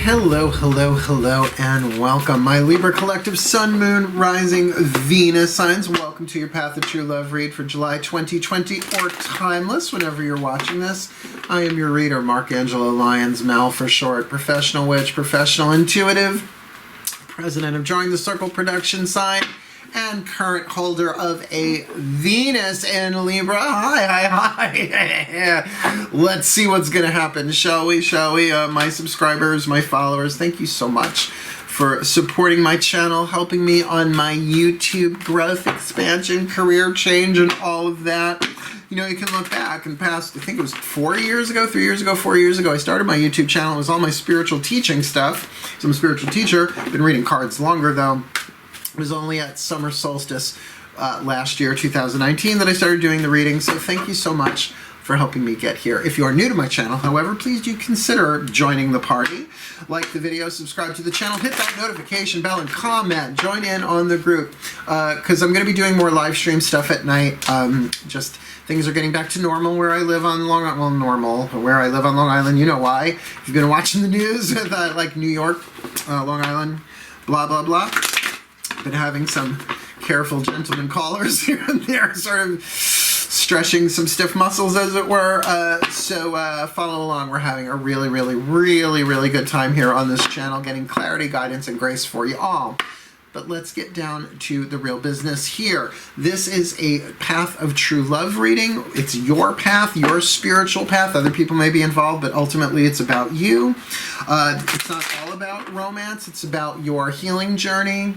Hello, hello, hello, and welcome, my Libra Collective Sun, Moon, Rising, Venus signs. Welcome to your Path of True Love read for July 2020, or Timeless, whenever you're watching this. I am your reader, Mark Angelo, Lyons, Mal for short, professional witch, professional intuitive, president of Drawing the Circle production sign, and current holder of a Venus in Libra. Hi. Let's see what's going to happen, shall we? My subscribers, my followers, thank you so much for supporting my channel, helping me on my YouTube growth, expansion, career change, and all of that. You know, you can look back and past, I think it was 4 years ago, 3 years ago, 4 years ago, I started my YouTube channel. It was all my spiritual teaching stuff. So I'm a spiritual teacher. I've been reading cards longer, though. It was only at summer solstice last year, 2019, that I started doing the reading. So thank you so much for helping me get here. If you are new to my channel, however, please do consider joining the party. Like the video, subscribe to the channel, hit that notification bell, and comment. Join in on the group because I'm going to be doing more live stream stuff at night. Just things are getting back to normal where I live on Long Island. Well, normal where I live on Long Island. You know why? If you've been watching the news with like New York, Long Island, blah, blah, blah. Been having some careful gentleman callers here and there, sort of stretching some stiff muscles, as it were. So follow along. We're having a really good time here on this channel, getting clarity, guidance, and grace for you all. But let's get down to the real business here. This is a Path of True Love reading. It's your path, your spiritual path. Other people may be involved, but ultimately it's about you. It's not all about romance. It's about your healing journey,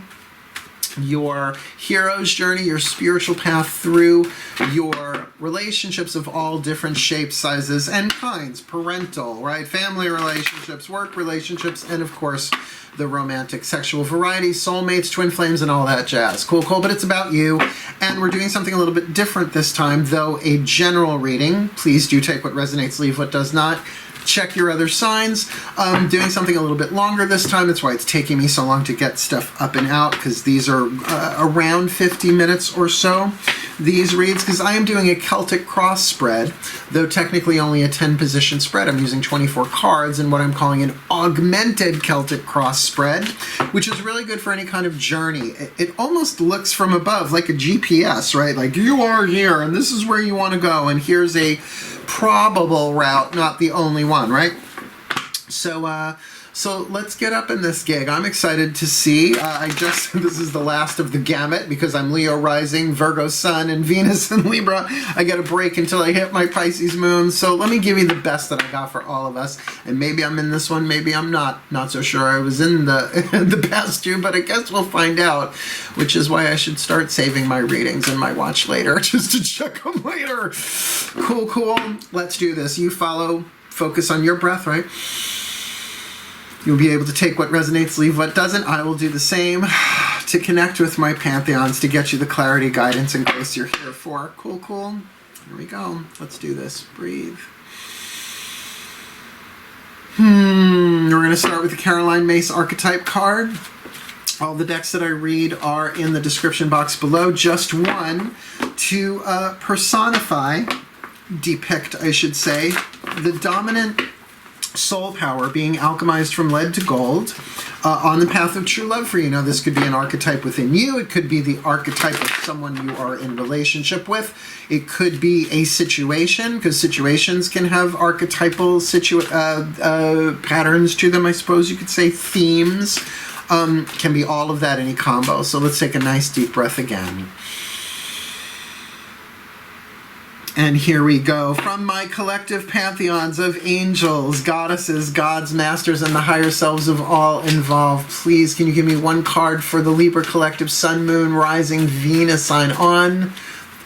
your hero's journey, your spiritual path through your relationships of all different shapes, sizes, and kinds. Parental, right? Family relationships, work relationships, and of course, the romantic sexual variety, soulmates, twin flames, and all that jazz. Cool, but it's about you. And we're doing something a little bit different this time, though a general reading. Please do take what resonates, leave what does not. Check your other signs. Doing something a little bit longer this time. That's why it's taking me so long to get stuff up and out, because these are around 50 minutes or so, these reads, because I am doing a Celtic cross spread, though technically only a 10-position spread. I'm using 24 cards in what I'm calling an augmented Celtic cross spread, which is really good for any kind of journey. It almost looks from above like a GPS, right? Like, you are here, and this is where you want to go, and here's a probable route, not the only one, right? So let's get up in this gig. I'm excited to see. This is the last of the gamut because I'm Leo rising, Virgo sun, and Venus in Libra. I get a break until I hit my Pisces moon. So let me give you the best that I got for all of us. And maybe I'm in this one, maybe I'm not. Not so sure I was in the past two, but I guess we'll find out, which is why I should start saving my readings and my watch later just to check them later. Cool. Let's do this. You follow, focus on your breath, right? You'll be able to take what resonates, leave what doesn't. I will do the same to connect with my pantheons to get you the clarity, guidance, and grace you're here for. Cool. Here we go. Let's do this. Breathe. We're going to start with the Caroline Mace archetype card. All the decks that I read are in the description box below. Just one to personify, depict, I should say, the dominant soul power being alchemized from lead to gold on the path of true love for you. Now, this could be an archetype within you. It could be the archetype of someone you are in relationship with. It could be a situation, because situations can have archetypal patterns to them, I suppose you could say. Themes can be all of that, any combo. So let's take a nice deep breath again. And here we go. From my collective pantheons of angels, goddesses, gods, masters, and the higher selves of all involved, please, can you give me one card for the Libra Collective Sun, Moon, Rising, Venus sign on,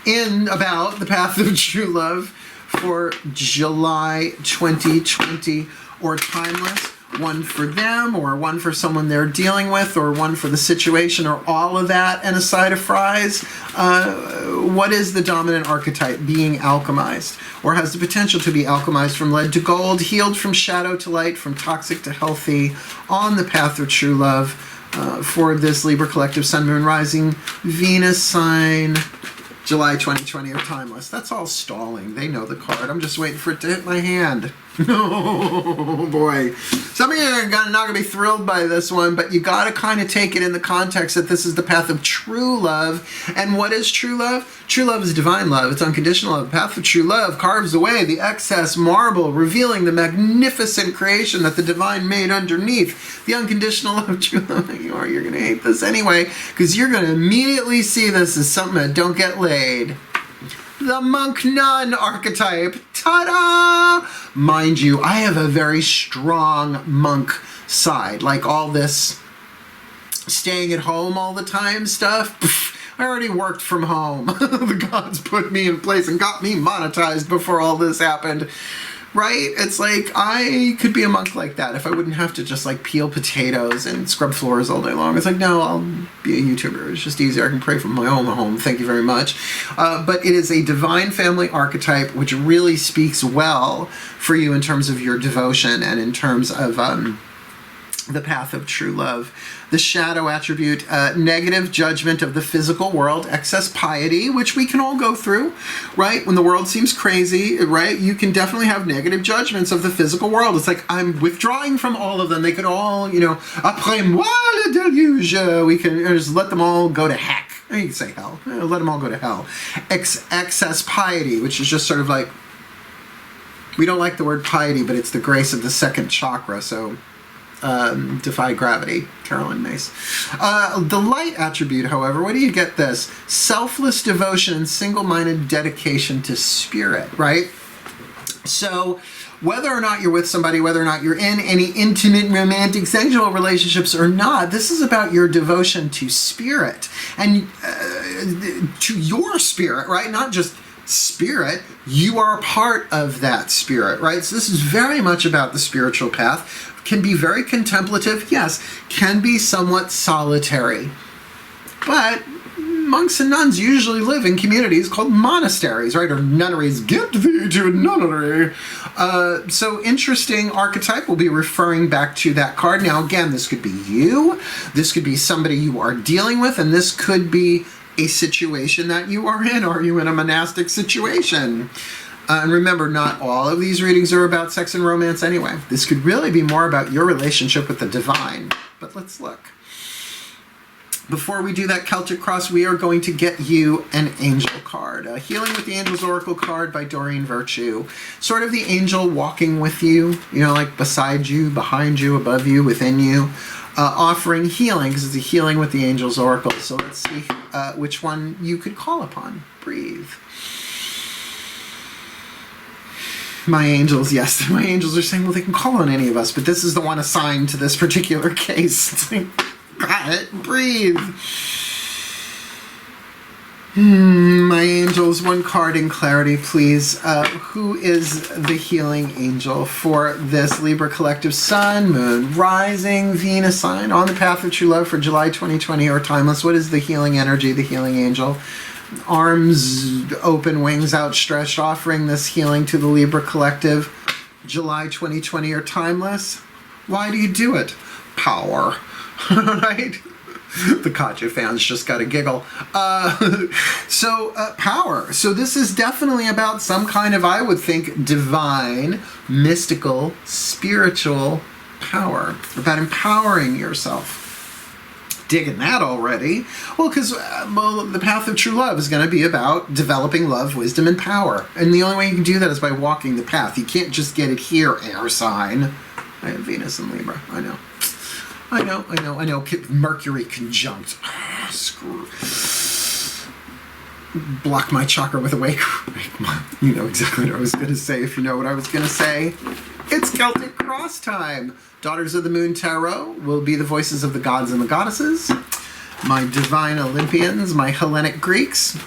in, about the path of true love for July 2020, or Timeless? One for them, or one for someone they're dealing with, or one for the situation, or all of that, and a side of fries. What is the dominant archetype being alchemized, or has the potential to be alchemized from lead to gold, healed from shadow to light, from toxic to healthy, on the path of true love for this Libra Collective Sun, Moon, Rising, Venus sign, July 2020, or Timeless? That's all stalling. They know the card. I'm just waiting for it to hit my hand. Oh boy. Some of you are not going to be thrilled by this one, but you got to kind of take it in the context that this is the path of true love. And what is true love? True love is divine love. It's unconditional love. The path of true love carves away the excess marble, revealing the magnificent creation that the divine made underneath. The unconditional love of true love. You're going to hate this anyway, because you're going to immediately see this as something that don't get laid. The monk-nun archetype. Ta-da! Mind you, I have a very strong monk side. Like all this staying at home all the time stuff. I already worked from home. The gods put me in place and got me monetized before all this happened. Right? It's like, I could be a monk like that if I wouldn't have to just like peel potatoes and scrub floors all day long. It's like, no, I'll be a YouTuber. It's just easier. I can pray from my own home. Thank you very much. But it is a divine family archetype which really speaks well for you in terms of your devotion and in terms of the path of true love. The shadow attribute, negative judgment of the physical world, excess piety, which we can all go through, right? When the world seems crazy, right? You can definitely have negative judgments of the physical world. It's like, I'm withdrawing from all of them. They could all, you know, après moi le déluge. We can just let them all go to heck. I can say hell. Let them all go to hell. Excess piety, which is just sort of like, we don't like the word piety, but it's the grace of the second chakra, so defy gravity. Carolyn Mace. The light attribute, however, what do you get this? Selfless devotion and single-minded dedication to spirit, right? So whether or not you're with somebody, whether or not you're in any intimate, romantic, sexual relationships or not, this is about your devotion to spirit and to your spirit, right? Not just spirit. You are a part of that spirit, right? So this is very much about the spiritual path. Can be very contemplative, yes, can be somewhat solitary. But monks and nuns usually live in communities called monasteries, right? Or nunneries. Get thee to a nunnery. So interesting archetype. We'll be referring back to that card. Now, again, this could be you. This could be somebody you are dealing with, and this could be a situation that you are in. Are you in a monastic situation? And remember, not all of these readings are about sex and romance anyway. This could really be more about your relationship with the divine. But let's look. Before we do that Celtic cross, we are going to get you an angel card. Healing with the Angels Oracle card by Doreen Virtue. Sort of the angel walking with you, you know, like beside you, behind you, above you, within you. Offering healing, because it's a healing with the Angels Oracle. So let's see which one you could call upon. Breathe. My angels, yes, my angels are saying, well, they can call on any of us, but this is the one assigned to this particular case. It's like, got it, breathe. My angels, one card in clarity, please. Who is the healing angel for this Libra collective sun, moon, rising, Venus sign on the path of true love for July 2020 or timeless? What is the healing energy, the healing angel? Arms open, wings outstretched, offering this healing to the Libra collective. July 2020 or timeless. Why do you do it? Power. Right? The Katja fans just got a giggle. Power. So this is definitely about some kind of, I would think, divine, mystical, spiritual power. About empowering yourself. Digging that already. Well, because the path of true love is going to be about developing love, wisdom, and power. And the only way you can do that is by walking the path. You can't just get it here, air sign. I have Venus and Libra. I know. Mercury conjunct. Screw. Block my chakra with a wake. You know exactly what I was going to say if you know what I was going to say. It's Celtic cross time. Daughters of the Moon Tarot will be the voices of the gods and the goddesses. My divine Olympians, my Hellenic Greeks.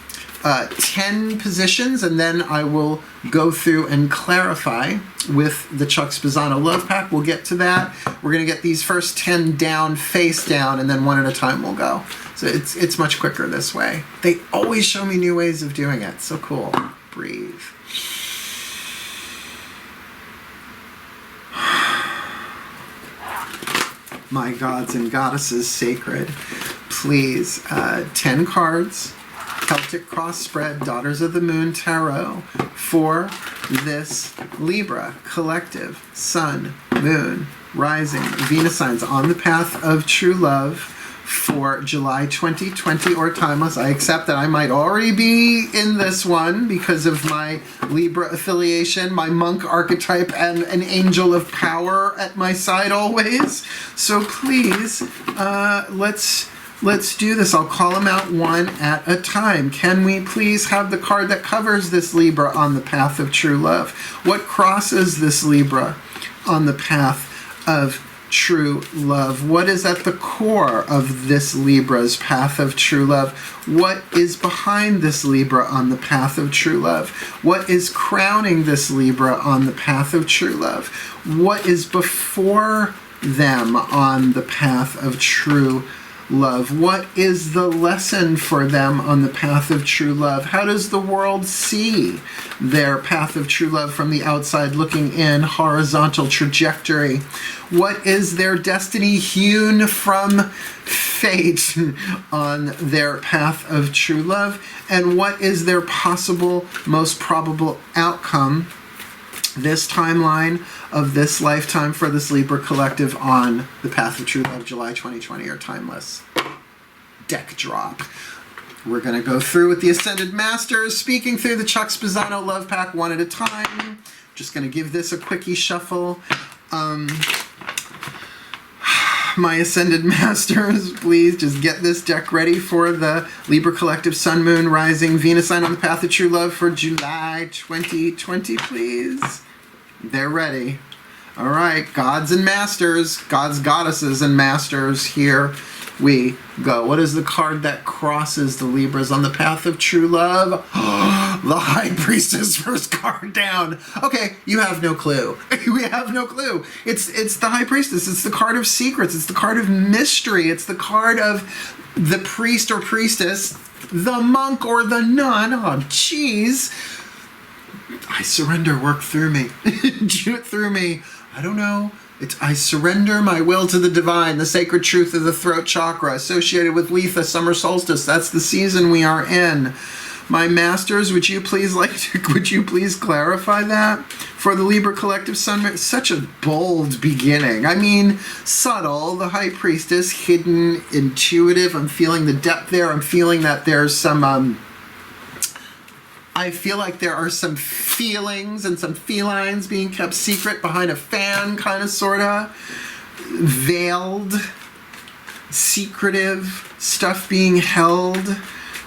10 positions, and then I will go through and clarify with the Chuck Spezzano Love Pack. We'll get to that. We're going to get these first 10 down, face down, and then one at a time we'll go. So it's much quicker this way. They always show me new ways of doing it. So cool. Breathe. My gods and goddesses sacred, please, 10 cards Celtic cross spread, Daughters of the Moon Tarot, for this Libra collective Sun, Moon, Rising, Venus signs on the path of true love for July 2020 or timeless. I accept that I might already be in this one because of my Libra affiliation, my monk archetype, and an angel of power at my side always. So please, let's do this. I'll call them out one at a time. Can we please have the card that covers this Libra on the path of true love? What crosses this Libra on the path of true love? What is at the core of this Libra's path of true love? What is behind this Libra on the path of true love? What is crowning this Libra on the path of true love? What is before them on the path of true love? What is the lesson for them on the path of true love? How does the world see their path of true love from the outside looking in, horizontal trajectory? What is their destiny hewn from fate on their path of true love? And what is their possible, most probable outcome, this timeline of this lifetime for this Libra collective on the path of true love, July 2020 or timeless? Deck drop. We're going to go through with the Ascended Masters, speaking through the Chuck Spezzano Love Pack one at a time. Just going to give this a quickie shuffle. My Ascended Masters, please just get this deck ready for the Libra Collective Sun, Moon, Rising, Venus sign on the path of true love for July 2020, please. They're ready. All right, gods and masters, gods, goddesses, and masters, here we go. What is the card that crosses the Libras on the path of true love? The High Priestess, first card down. Okay, you have no clue. We have no clue. It's the High Priestess. It's the card of secrets. It's the card of mystery. It's the card of the priest or priestess, the monk or the nun. Oh, jeez. I surrender. Work through me. Do it through me. I don't know. I surrender my will to the divine, the sacred truth of the throat chakra, associated with Letha, summer solstice. That's the season we are in. My masters, would you please clarify that for the Libra Collective Sun? Such a bold beginning. I mean, subtle, the High Priestess, hidden, intuitive. I'm feeling the depth there. I'm feeling that there's some, I feel like there are some feelings and some felines being kept secret behind a fan, kind of, sort of. Veiled, secretive stuff being held.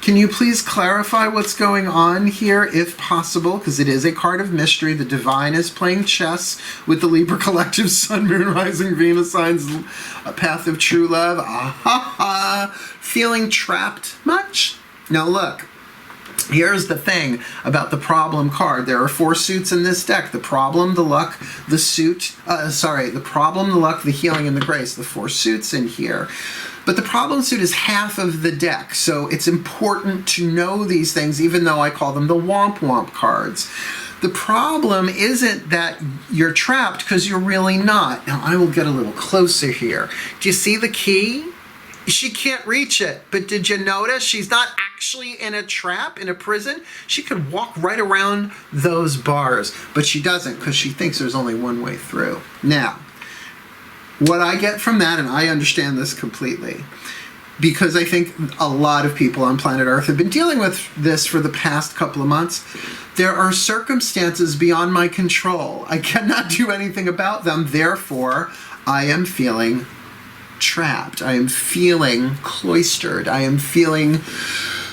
Can you please clarify what's going on here, if possible? Because it is a card of mystery. The divine is playing chess with the Libra Collective Sun, Moon, Rising, Venus signs, a path of true love. Feeling trapped much? Now look. Here's the thing about the problem card. There are 4 suits in this deck. The problem, the luck, the suit, the problem, the luck, the healing, and the grace. The 4 suits in here. But the problem suit is half of the deck, so it's important to know these things, even though I call them the womp womp cards. The problem isn't that you're trapped, because you're really not. Now, I will get a little closer here. Do you see the key? She can't reach it, but did you notice she's not actually in a trap, in a prison? She could walk right around those bars, but she doesn't, because she thinks there's only one way through. Now, what I get from that, and I understand this completely, because I think a lot of people on planet Earth have been dealing with this for the past couple of months, there are circumstances beyond my control. I cannot do anything about them, therefore, I am feeling trapped. I am feeling cloistered. I am feeling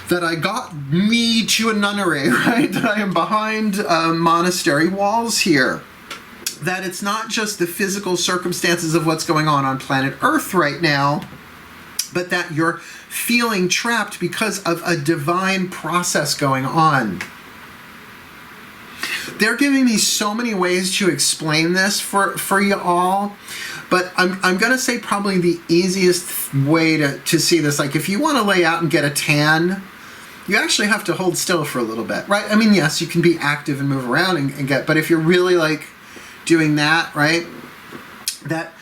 that I got me to a nunnery, right? That I am behind monastery walls here. That it's not just the physical circumstances of what's going on planet Earth right now, but that you're feeling trapped because of a divine process going on. They're giving me so many ways to explain this for you all, but I'm going to say probably the easiest way to see this, like if you want to lay out and get a tan, you actually have to hold still for a little bit, right? I mean, yes, you can be active and move around and get, but if you're really like doing that, right, that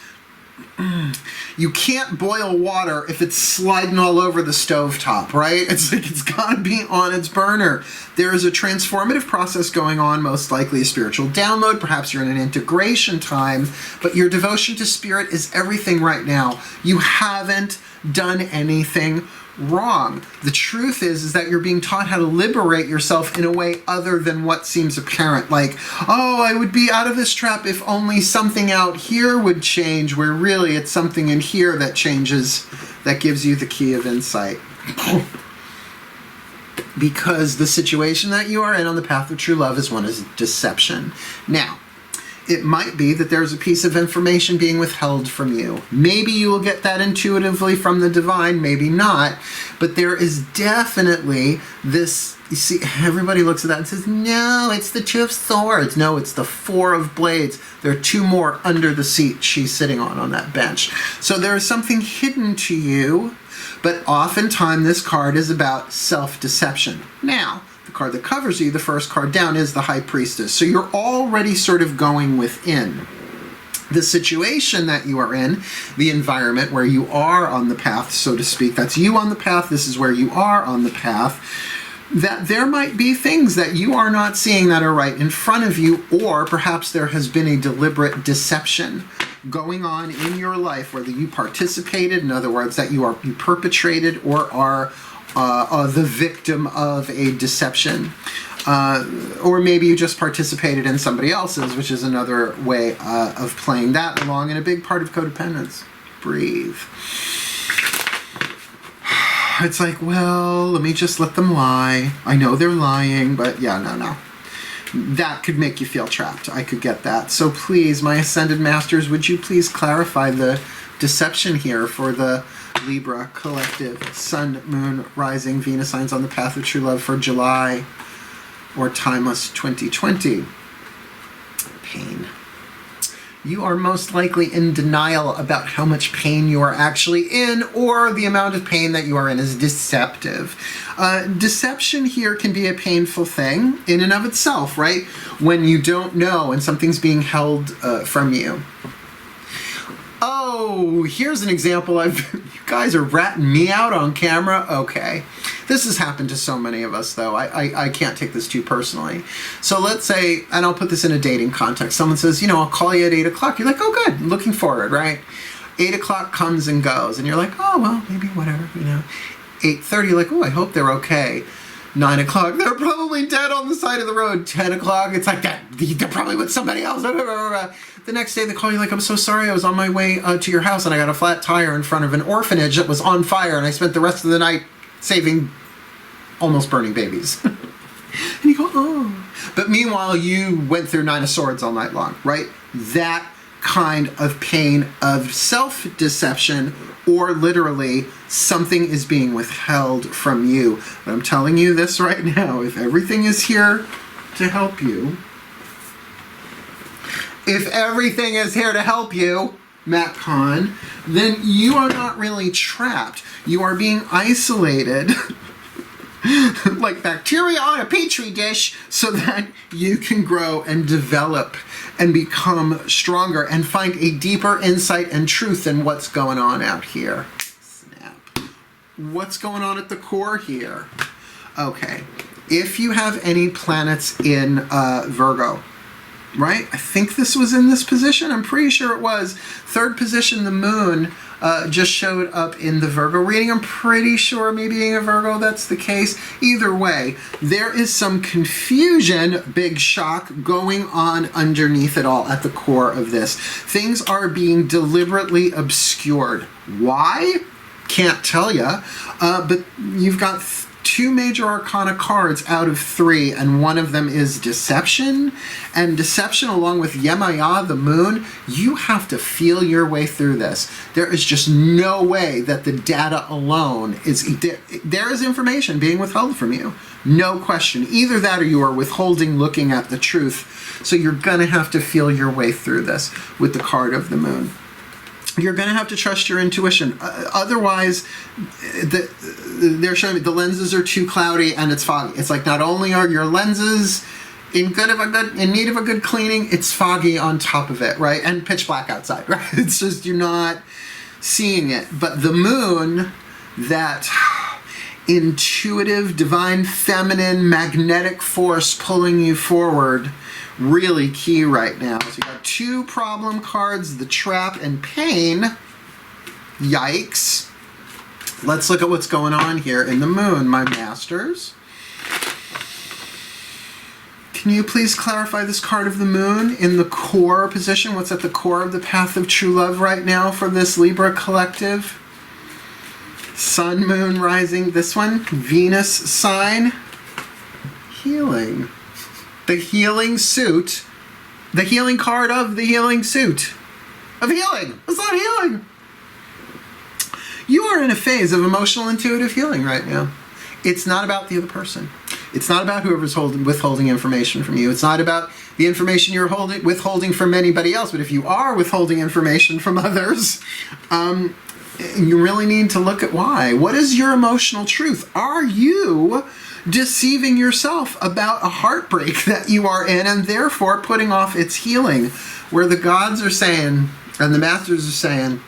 You can't boil water if it's sliding all over the stovetop, right? It's like it's got to be on its burner. There is a transformative process going on, most likely a spiritual download. Perhaps you're in an integration time, but your devotion to spirit is everything right now. You haven't done anything wrong. The truth is that you're being taught how to liberate yourself in a way other than what seems apparent. Like, oh, I would be out of this trap if only something out here would change, where really it's something in here that changes, that gives you the key of insight. Because the situation that you are in on the path of true love is one of deception. Now, it might be that there's a piece of information being withheld from you. Maybe you will get that intuitively from the divine, maybe not. But there is definitely this, you see, everybody looks at that and says, no, it's the Two of Swords. No, it's the Four of Blades. There are two more under the seat she's sitting on that bench. So there is something hidden to you, but oftentimes this card is about self-deception. Now, the card that covers you, the first card down, is the High Priestess. So you're already sort of going within. The situation that you are in, the environment where you are on the path, so to speak, that's you on the path, this is where you are on the path, that there might be things that you are not seeing that are right in front of you, or perhaps there has been a deliberate deception going on in your life, whether you participated, in other words, that you perpetrated or are the victim of a deception. Or maybe you just participated in somebody else's, which is another way of playing that along, and a big part of codependence. Breathe. It's like, well, let me just let them lie. I know they're lying, but yeah, no. That could make you feel trapped. I could get that. So please, my Ascended Masters, would you please clarify the deception here for the Libra collective, Sun, Moon, Rising, Venus signs on the path of true love for July or Timeless 2020. Pain. You are most likely in denial about how much pain you are actually in, or the amount of pain that you are in is deceptive. Deception here can be a painful thing in and of itself, right? When you don't know and something's being held from you. Oh, here's an example. You guys are ratting me out on camera. Okay. This has happened to so many of us, though. I can't take this too personally. So let's say, and I'll put this in a dating context. Someone says, you know, I'll call you at 8 o'clock. You're like, oh, good. I'm looking forward, right? 8 o'clock comes and goes. And you're like, oh, well, maybe whatever, you know. 8:30, you're like, oh, I hope they're okay. 9 o'clock, they're probably dead on the side of the road. 10 o'clock, it's like that. They're probably with somebody else. The next day they call you like, I'm so sorry, I was on my way to your house and I got a flat tire in front of an orphanage that was on fire and I spent the rest of the night saving almost burning babies. And you go, oh. But meanwhile, you went through 9 of Swords all night long, right? That kind of pain of self-deception, or literally something is being withheld from you. But I'm telling you this right now, if everything is here to help you, Matt KAHN, then you are not really trapped. You are being isolated like bacteria on a petri dish so that you can grow and develop and become stronger and find a deeper insight and truth in what's going on out here. Snap. What's going on at the core here? Okay. If you have any planets in Virgo, right? I think this was in this position. I'm pretty sure it was. Third position, the moon just showed up in the Virgo reading. I'm pretty sure, me being a Virgo, that's the case. Either way, there is some confusion, big shock, going on underneath it all at the core of this. Things are being deliberately obscured. Why? Can't tell you. But you've got two major arcana cards out of 3, and one of them is deception. And deception, along with Yemaya, the moon, you have to feel your way through this. There is just no way that the data alone is... There is information being withheld from you. No question. Either that or you are withholding looking at the truth. So you're going to have to feel your way through this with the card of the moon. You're going to have to trust your intuition. Otherwise, they're showing me the lenses are too cloudy and it's foggy. It's like not only are your lenses in need of a good cleaning. It's foggy on top of it, right? And pitch black outside, right? It's just, you're not seeing it. But the moon, that intuitive, divine, feminine, magnetic force pulling you forward, really key right now. So you got 2 problem cards, the trap and pain. Yikes. Let's look at what's going on here in the moon, my masters. Can you please clarify this card of the moon in the core position? What's at the core of the path of true love right now for this Libra collective? Sun, moon, rising. This one, Venus sign. Healing. The healing suit. The healing card of the healing suit. Of healing. It's not healing. You are in a phase of emotional intuitive healing right now. It's not about the other person. It's not about whoever's withholding information from you. It's not about the information you're withholding from anybody else. But if you are withholding information from others, you really need to look at why. What is your emotional truth? Are you deceiving yourself about a heartbreak that you are in and therefore putting off its healing? Where the gods are saying, and the masters are saying,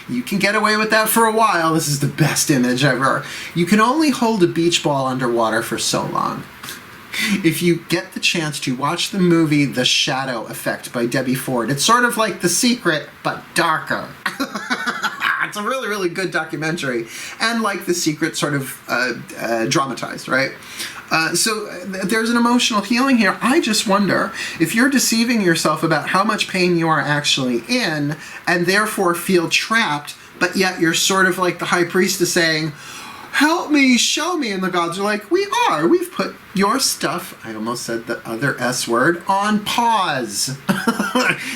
you can get away with that for a while. This is the best image ever. You can only hold a beach ball underwater for so long. If you get the chance to watch the movie The Shadow Effect by Debbie Ford, it's sort of like The Secret, but darker. It's a really, really good documentary. And like The Secret, sort of dramatized, right? So there's an emotional healing here. I just wonder if you're deceiving yourself about how much pain you are actually in and therefore feel trapped, but yet you're sort of like the high priestess saying, help me, show me. And the gods are like, we are. We've put your stuff, I almost said the other S word, on pause.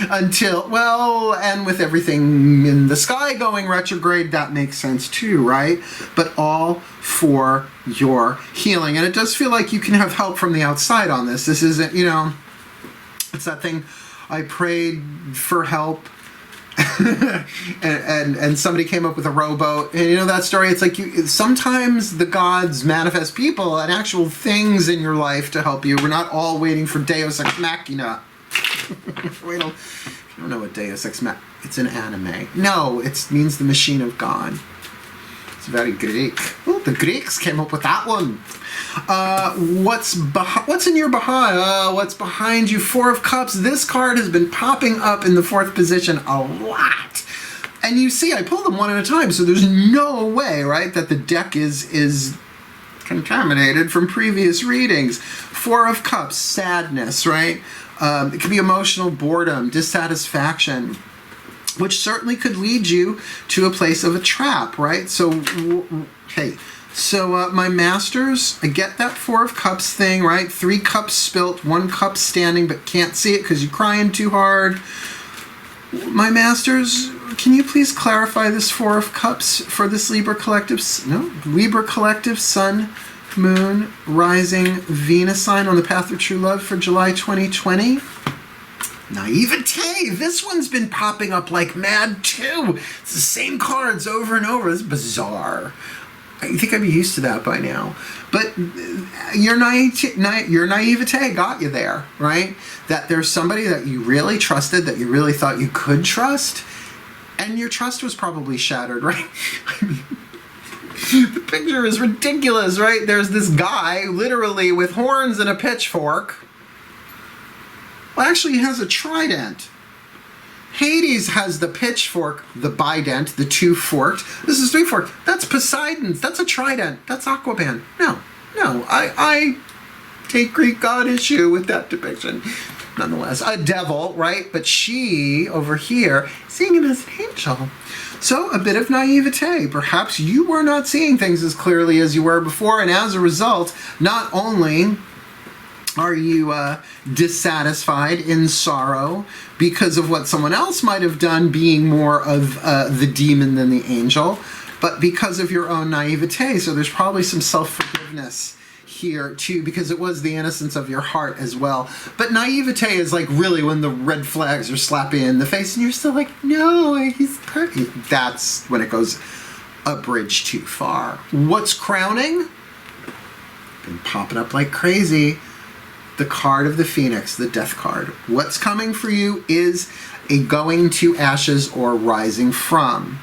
Until, well, and with everything in the sky going retrograde, that makes sense too, right? But all for your healing. And it does feel like you can have help from the outside on this. This isn't, you know, it's that thing, I prayed for help. and somebody came up with a rowboat, and you know that story. It's like sometimes the gods manifest people and actual things in your life to help you. We're not all waiting for Deus Ex Machina. You don't know what Deus Ex Machina. It's an anime. No, it means the machine of God. It's very Greek. Oh, the Greeks came up with that one. What's in your behind? What's behind you? 4 of Cups. This card has been popping up in the 4th position a lot. And you see, I pulled them one at a time, so there's no way, right, that the deck is contaminated from previous readings. 4 of Cups, sadness, right? It could be emotional boredom, dissatisfaction, which certainly could lead you to a place of a trap, right? So, hey. So, my masters, I get that 4 of Cups thing, right? 3 cups spilt, 1 cup standing, but can't see it because you're crying too hard. My masters, can you please clarify this 4 of Cups for this Libra collective? No, Libra collective, Sun, Moon, Rising, Venus sign on the path of true love for July 2020. Naivete. This one's been popping up like mad too. It's the same cards over and over. It's bizarre. I think I'd be used to that by now. But your naivete got you there, right? That there's somebody that you really trusted, that you really thought you could trust, and your trust was probably shattered, right? I mean, the picture is ridiculous, right? There's this guy, literally, with horns and a pitchfork. Well, actually, he has a trident. Hades has the pitchfork, the bident, the 2-forked. This is 3-forked. That's Poseidon's. That's a trident. That's Aquaman. No, I take Greek god issue with that depiction. Nonetheless, a devil, right? But she, over here, seeing him as an angel. So, a bit of naivete. Perhaps you were not seeing things as clearly as you were before, and as a result, not only are you dissatisfied, in sorrow, because of what someone else might have done, being more of the demon than the angel, but because of your own naivete. So there's probably some self-forgiveness here too, because it was the innocence of your heart as well. But naivete is like really when the red flags are slapping in the face and you're still like, no, he's perfect. That's when it goes a bridge too far. What's crowning? Been popping up like crazy. the card of the Phoenix, the death card. What's coming for you is a going to ashes or rising from.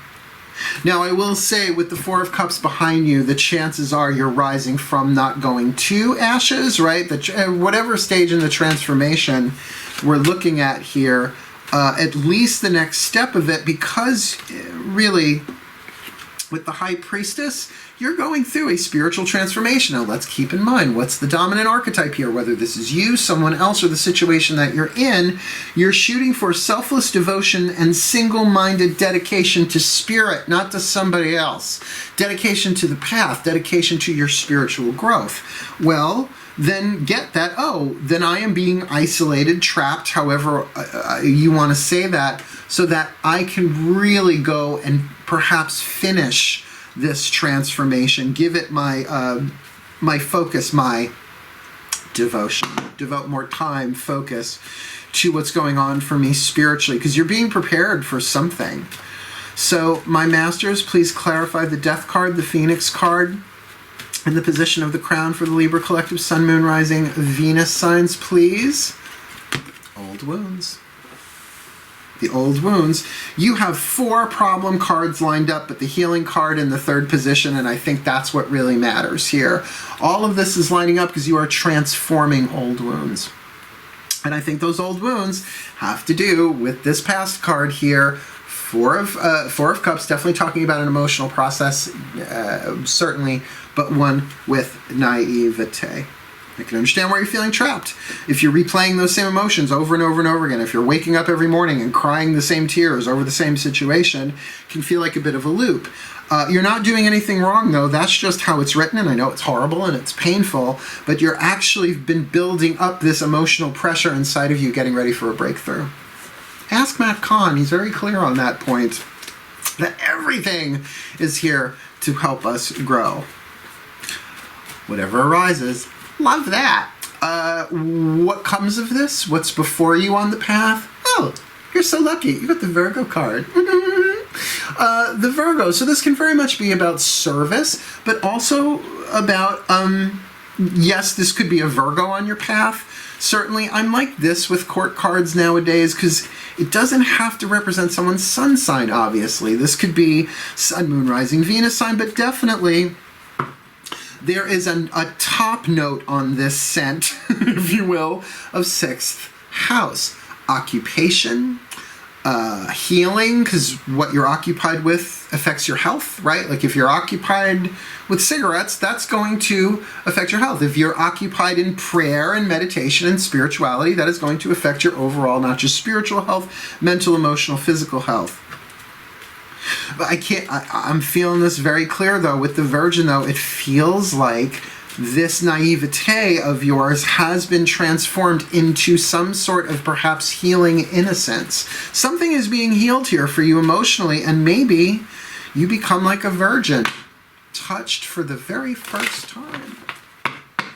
Now, I will say with the Four of Cups behind you, the chances are you're rising from, not going to ashes, right? Whatever stage in the transformation we're looking at here, at least the next step of it, because really, with the High Priestess, you're going through a spiritual transformation. Now, let's keep in mind, what's the dominant archetype here? Whether this is you, someone else, or the situation that you're in, you're shooting for selfless devotion and single-minded dedication to spirit, not to somebody else. Dedication to the path, dedication to your spiritual growth. Well, then get that, oh, then I am being isolated, trapped, however you want to say that, so that I can really go and perhaps finish this transformation, give it my my focus, my devotion, devote more time, focus to what's going on for me spiritually, because you're being prepared for something. So, my masters, please clarify the Death card, the Phoenix card, and the position of the crown for the Libra Collective Sun, Moon, Rising, Venus signs, please. Old wounds. The old wounds. You have 4 problem cards lined up, but the healing card in the 3rd position, and I think that's what really matters here. All of this is lining up because you are transforming old wounds. And I think those old wounds have to do with this past card here. Four of Cups, definitely talking about an emotional process, certainly, but one with naivete. I can understand why you're feeling trapped. If you're replaying those same emotions over and over and over again, if you're waking up every morning and crying the same tears over the same situation, it can feel like a bit of a loop. You're not doing anything wrong, though. That's just how it's written, and I know it's horrible and it's painful, but you're actually been building up this emotional pressure inside of you, getting ready for a breakthrough. Ask Matt KAHN. He's very clear on that point, that everything is here to help us grow. Whatever arises, love that. What comes of this? What's before you on the path? Oh, you're so lucky. You got the Virgo card. The Virgo. So this can very much be about service, but also about, yes, this could be a Virgo on your path. Certainly, I'm like this with court cards nowadays because it doesn't have to represent someone's sun sign, obviously. This could be Sun, Moon, Rising, Venus sign, but definitely there is a top note on this scent, if you will, of 6th house. Occupation, healing, because what you're occupied with affects your health, right? Like if you're occupied with cigarettes, that's going to affect your health. If you're occupied in prayer and meditation and spirituality, that is going to affect your overall, not just spiritual health, mental, emotional, physical health. But I'm feeling this very clear, though, with the Virgin, though. It feels like this naivete of yours has been transformed into some sort of perhaps healing innocence. Something is being healed here for you emotionally, and maybe you become like a virgin, touched for the very first time.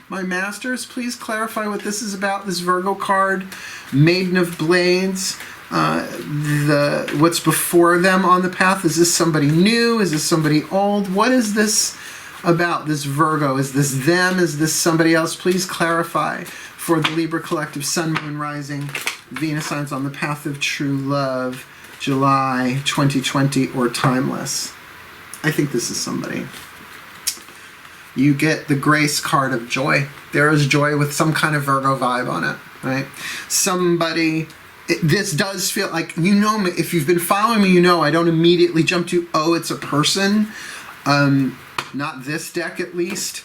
My masters, please clarify what this is about, this Virgo card, Maiden of Blades. What's before them on the path? Is this somebody new? Is this somebody old? What is this about, this Virgo? Is this them? Is this somebody else? Please clarify for the Libra Collective Sun, Moon, Rising, Venus signs on the path of true love, July 2020, or timeless. I think this is somebody. You get the Grace card of joy. There is joy with some kind of Virgo vibe on it, right? Somebody... This does feel like, you know, if you've been following me, you know I don't immediately jump to, oh, it's a person. Not this deck, at least.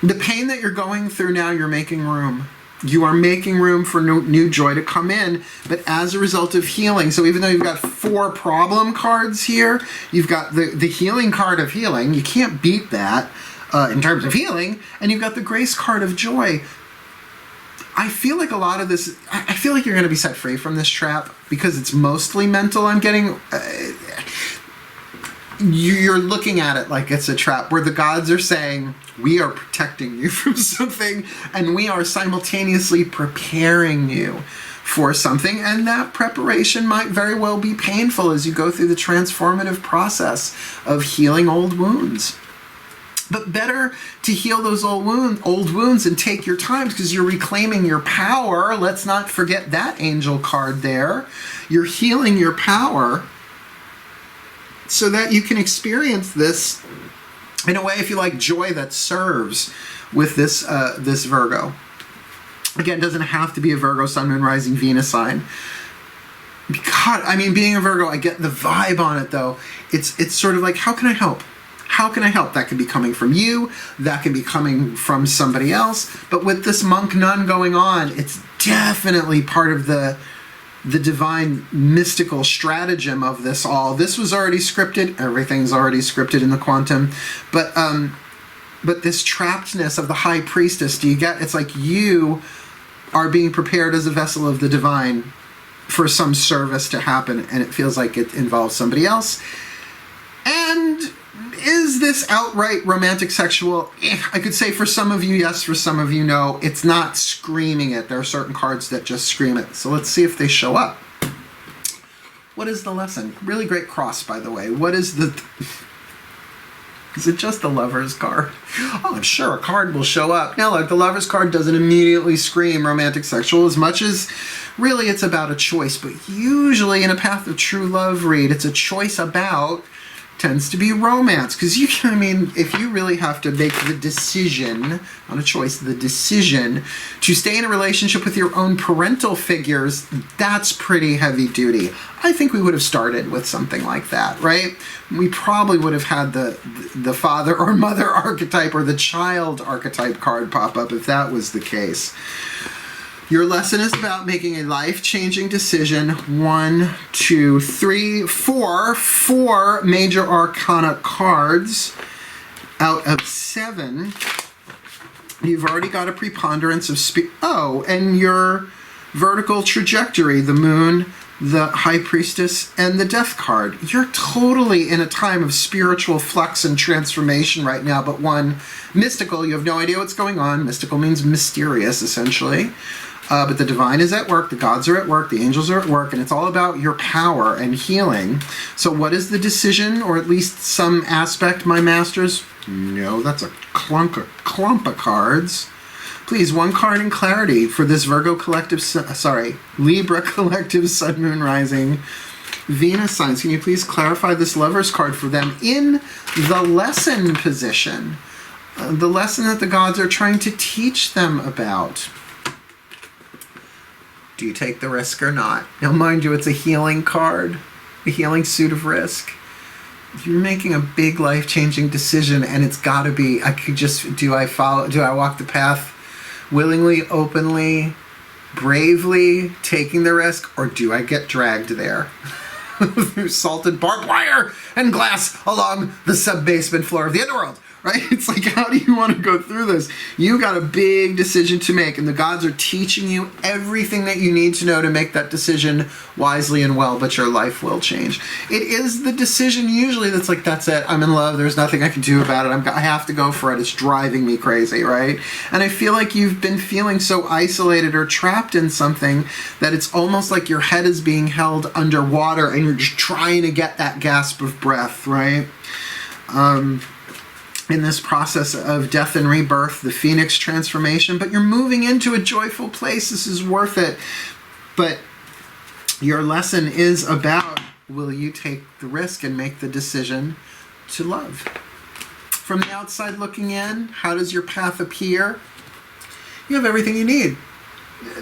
The pain that you're going through now, you're making room. You are making room for new joy to come in, but as a result of healing. So even though you've got 4 problem cards here, you've got the healing card of healing. You can't beat that in terms of healing. And you've got the Grace card of joy. I feel like a lot of this, I feel like you're going to be set free from this trap because it's mostly mental. I'm getting, you're looking at it like it's a trap where the gods are saying, we are protecting you from something and we are simultaneously preparing you for something. And that preparation might very well be painful as you go through the transformative process of healing old wounds. But better to heal those old wounds and take your time, because you're reclaiming your power. Let's not forget that angel card there. You're healing your power so that you can experience this in a way, if you like, joy that serves with this this Virgo. Again, it doesn't have to be a Virgo, Sun, Moon, Rising, Venus sign. God, I mean, being a Virgo, I get the vibe on it, though. It's sort of like, how can I help? How can I help? That could be coming from you. That can be coming from somebody else. But with this monk nun going on, it's definitely part of the divine mystical stratagem of this all. This was already scripted. Everything's already scripted in the quantum. But this trappedness of the high priestess, do you get? It's like you are being prepared as a vessel of the divine for some service to happen, and it feels like it involves somebody else. And is this outright romantic sexual? I could say for some of you, yes. For some of you, no. It's not screaming it. There are certain cards that just scream it. So let's see if they show up. What is the lesson? Really great cross, by the way. What is the... Is it just the Lover's card? Oh, I'm sure a card will show up. Now, look, the Lover's card doesn't immediately scream romantic sexual as much as really it's about a choice. But usually in a Path of True Love read, it's a choice about... tends to be romance, because I mean, if you really have to make the decision, not a choice, the decision to stay in a relationship with your own parental figures, that's pretty heavy duty. I think we would have started with something like that, right? We probably would have had the father or mother archetype or the child archetype card pop up if that was the case. Your lesson is about making a life-changing decision. 1, 2, 3, 4. 4 major arcana cards out of 7. You've already got a preponderance of and your vertical trajectory, the moon, the high priestess, and the death card. You're totally in a time of spiritual flux and transformation right now, but one, mystical. You have no idea what's going on. Mystical means mysterious, essentially. But the divine is at work, the gods are at work, the angels are at work, and it's all about your power and healing. So what is the decision, or at least some aspect, my masters? No, that's a clump of cards. Please, one card in clarity for this Virgo collective, Libra collective Sun, Moon, Rising, Venus signs. Can you please clarify this Lover's card for them in the lesson position? The lesson that the gods are trying to teach them about. Do you take the risk or not? Now, mind you, it's a healing card, a healing suit of risk. You're making a big life-changing decision, and it's got to be, do I walk the path willingly, openly, bravely, taking the risk, or do I get dragged there through salted barbed wire and glass along the sub-basement floor of the underworld? Right? It's like, how do you want to go through this? You got a big decision to make, and the gods are teaching you everything that you need to know to make that decision wisely and well, but your life will change. It is the decision usually that's like, that's it, I'm in love, there's nothing I can do about it, I have to go for it, it's driving me crazy, right? And I feel like you've been feeling so isolated or trapped in something that it's almost like your head is being held underwater and you're just trying to get that gasp of breath, right? In this process of death and rebirth, the phoenix transformation, but you're moving into a joyful place. This is worth it. But your lesson is about, will you take the risk and make the decision to love? From the outside looking in, how does your path appear? You have everything you need.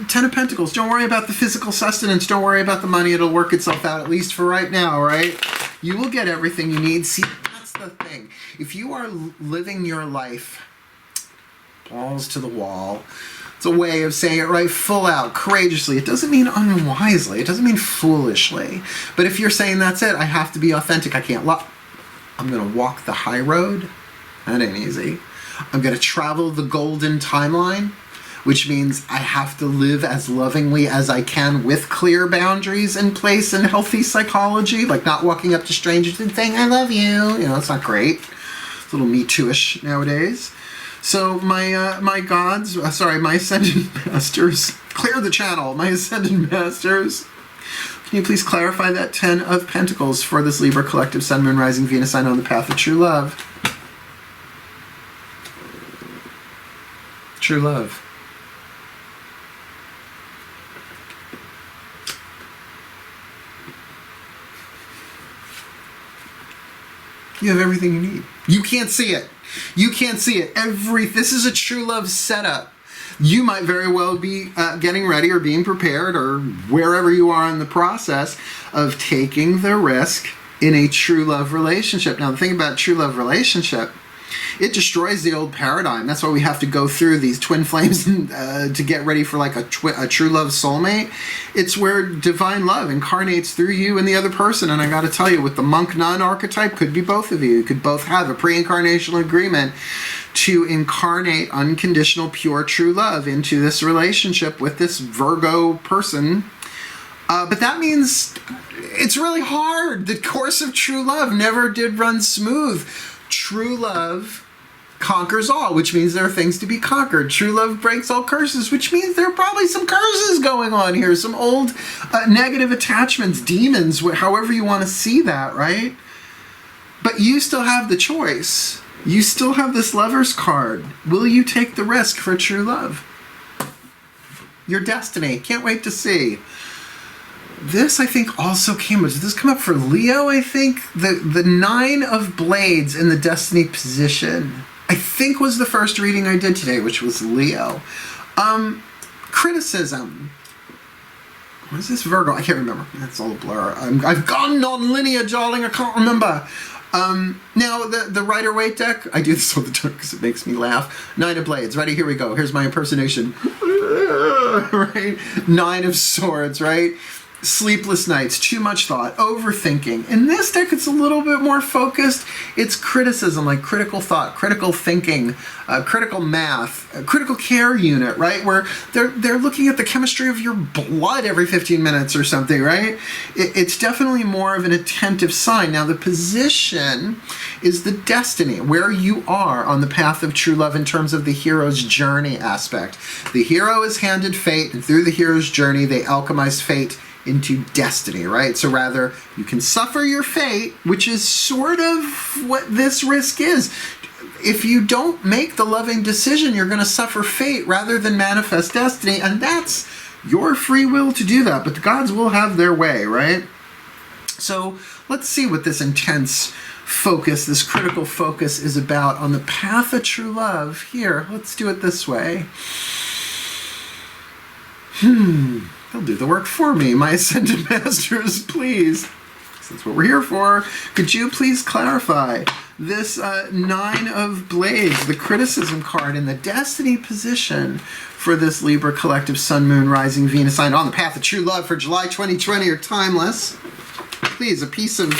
10 of Pentacles. Don't worry about the physical sustenance. Don't worry about the money. It'll work itself out, at least for right now, right? You will get everything you need. See, that's the thing. If you are living your life balls to the wall, it's a way of saying it, right? Full out, courageously. It doesn't mean unwisely. It doesn't mean foolishly. But if you're saying, that's it, I have to be authentic, I can't lie. I'm going to walk the high road. That ain't easy. I'm going to travel the golden timeline, which means I have to live as lovingly as I can with clear boundaries in place and healthy psychology, like not walking up to strangers and saying, I love you. You know, it's not great. It's a little Me Too-ish nowadays. So my gods, my ascended masters, clear the channel. My ascended masters, can you please clarify that 10 of Pentacles for this Libra collective Sun, Moon, Rising, Venus sign on the path of true love? True love. You have everything you need. You can't see it. You can't see it. This is a true love setup. You might very well be getting ready or being prepared or wherever you are in the process of taking the risk in a true love relationship. Now, the thing about true love relationship, it destroys the old paradigm. That's why we have to go through these twin flames to get ready for like a true love soulmate. It's where divine love incarnates through you and the other person. And I got to tell you, with the monk-nun archetype, could be both of you. You could both have a pre-incarnational agreement to incarnate unconditional, pure, true love into this relationship with this Virgo person. But that means it's really hard. The course of true love never did run smooth. True love conquers all, which means there are things to be conquered. True love breaks all curses, which means there are probably some curses going on here, some old negative attachments, demons, however you want to see that, right? But you still have the choice. You still have this Lover's card. Will you take the risk for true love? Your destiny. Can't wait to see. This, I think, also did this come up for Leo, I think? The Nine of Blades in the Destiny position, I think, was the first reading I did today, which was Leo. Criticism. What is this, Virgo? I can't remember. That's all a blur. I've gone non-linear, darling. I can't remember. Now, the Rider-Waite deck, I do this all the time because it makes me laugh. Nine of Blades. Ready? Here we go. Here's my impersonation. Right? Nine of Swords, right? Sleepless nights, too much thought, overthinking. In this deck, it's a little bit more focused. It's criticism, like critical thought, critical thinking, critical math, critical care unit, right? Where they're looking at the chemistry of your blood every 15 minutes or something, right? It's definitely more of an attentive sign. Now, the position is the destiny, where you are on the path of true love in terms of the hero's journey aspect. The hero is handed fate, and through the hero's journey, they alchemize fate into destiny, right? So rather, you can suffer your fate, which is sort of what this risk is. If you don't make the loving decision, you're going to suffer fate rather than manifest destiny, and that's your free will to do that, but the gods will have their way, right? So let's see what this intense focus, this critical focus is about on the path of true love. Here, let's do it this way. They'll do the work for me. My Ascended Masters, please. That's what we're here for. Could you please clarify this Nine of Blades, the criticism card in the destiny position for this Libra collective Sun, Moon, Rising, Venus sign on the path of true love for July 2020 or timeless? Please, a piece of...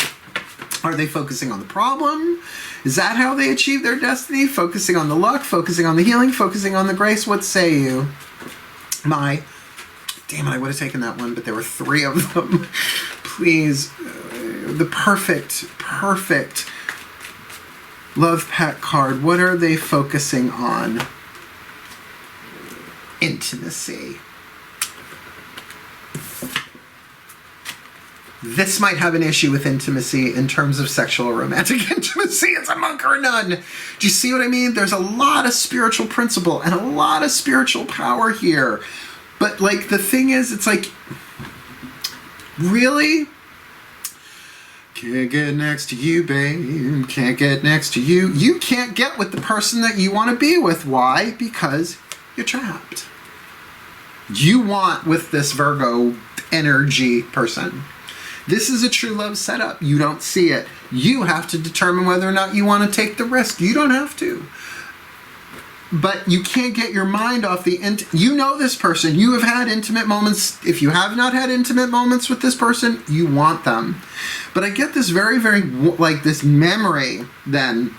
Are they focusing on the problem? Is that how they achieve their destiny? Focusing on the luck, focusing on the healing, focusing on the grace? What say you? Damn it, I would have taken that one, but there were three of them. Please, the perfect love pack card. What are they focusing on? Intimacy. This might have an issue with intimacy in terms of sexual or romantic intimacy. It's a monk or a nun. Do you see what I mean? There's a lot of spiritual principle and a lot of spiritual power here. But, like, the thing is, it's like, really? Can't get next to you, babe. Can't get next to you. You can't get with the person that you want to be with. Why? Because you're trapped. You want with this Virgo energy person. This is a true love setup. You don't see it. You have to determine whether or not you want to take the risk. You don't have to. But you can't get your mind off the... You know this person. You have had intimate moments. If you have not had intimate moments with this person, you want them. But I get this very, like, this memory, then,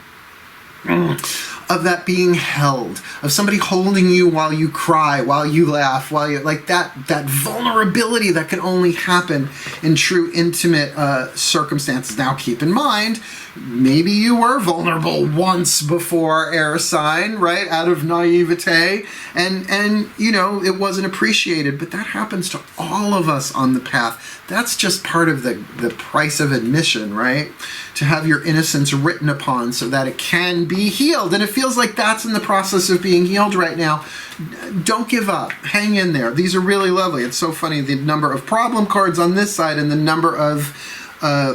of that being held, of somebody holding you while you cry, while you laugh, while you... Like, that vulnerability that can only happen in true intimate circumstances. Now, keep in mind... Maybe you were vulnerable once before, air sign, right? Out of naivete. And you know, it wasn't appreciated. But that happens to all of us on the path. That's just part of the price of admission, right? To have your innocence written upon so that it can be healed. And it feels feels like that's in the process of being healed right now, don't give up. Hang in there. These are really lovely. It's so funny, the number of problem cards on this side and the number of,